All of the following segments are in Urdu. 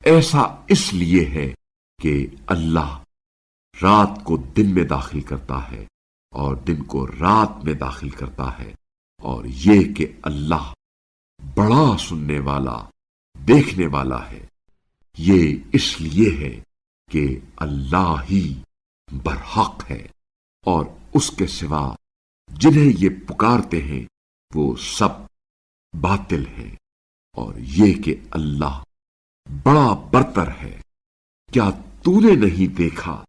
ایسا اس لیے ہے کہ اللہ رات کو دن میں داخل کرتا ہے اور دن کو رات میں داخل کرتا ہے، اور یہ کہ اللہ بڑا سننے والا، دیکھنے والا ہے۔ یہ اس لیے ہے کہ اللہ ہی برحق ہے، اور اس کے سوا جنہیں یہ پکارتے ہیں وہ سب باطل ہیں، اور یہ کہ اللہ بڑا برتر ہے۔ کیا تو نے نہیں دیکھا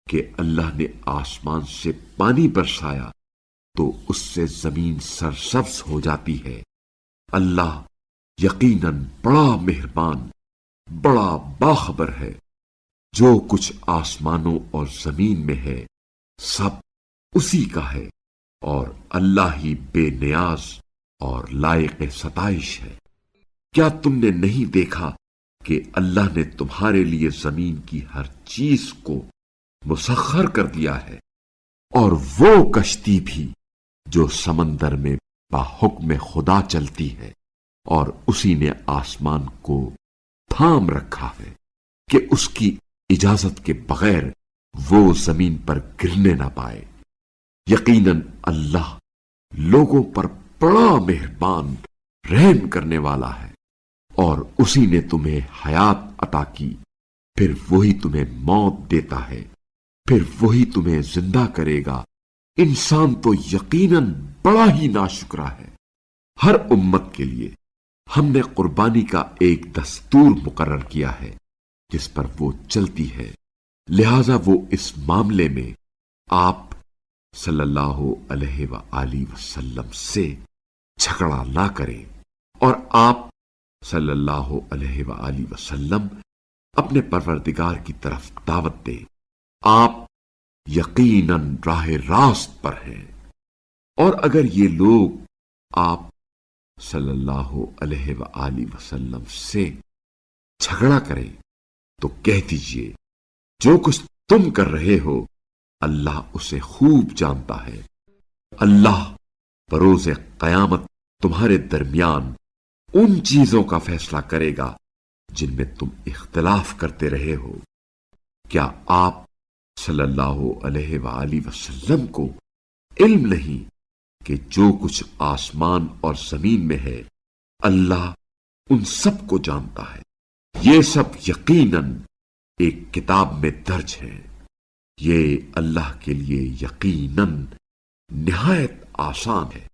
کہ اللہ نے آسمان سے پانی برسایا تو اس سے زمین سرسبز ہو جاتی ہے؟ اللہ یقیناً بڑا مہربان، بڑا باخبر ہے۔ جو کچھ آسمانوں اور زمین میں ہے سب اسی کا ہے، اور اللہ ہی بے نیاز اور لائق ستائش ہے۔ کیا تم نے نہیں دیکھا کہ اللہ نے تمہارے لیے زمین کی ہر چیز کو مسخر کر دیا ہے، اور وہ کشتی بھی جو سمندر میں باحکم خدا چلتی ہے، اور اسی نے آسمان کو تھام رکھا ہے کہ اس کی اجازت کے بغیر وہ زمین پر گرنے نہ پائے۔ یقیناً اللہ لوگوں پر بڑا مہربان، رحم کرنے والا ہے۔ اور اسی نے تمہیں حیات عطا کی، پھر وہی تمہیں موت دیتا ہے، پھر وہی تمہیں زندہ کرے گا۔ انسان تو یقیناً بڑا ہی ناشکرا ہے۔ ہر امت کے لیے ہم نے قربانی کا ایک دستور مقرر کیا ہے جس پر وہ چلتی ہے، لہذا وہ اس معاملے میں آپ صلی اللہ علیہ وآلہ وسلم سے جھگڑا نہ کریں، اور آپ صلی اللہ علیہ وآلہ وسلم اپنے پروردگار کی طرف دعوت دیں۔ آپ یقیناً راہ راست پر ہیں۔ اور اگر یہ لوگ آپ صلی اللہ علیہ وآلہ وسلم سے جھگڑا کریں تو کہہ دیجئے جو کچھ تم کر رہے ہو اللہ اسے خوب جانتا ہے۔ اللہ بروز قیامت تمہارے درمیان ان چیزوں کا فیصلہ کرے گا جن میں تم اختلاف کرتے رہے ہو۔ کیا آپ صلی اللہ علیہ وآلہ وسلم کو علم نہیں کہ جو کچھ آسمان اور زمین میں ہے اللہ ان سب کو جانتا ہے؟ یہ سب یقیناً ایک کتاب میں درج ہے۔ یہ اللہ کے لیے یقیناً نہایت آسان ہے۔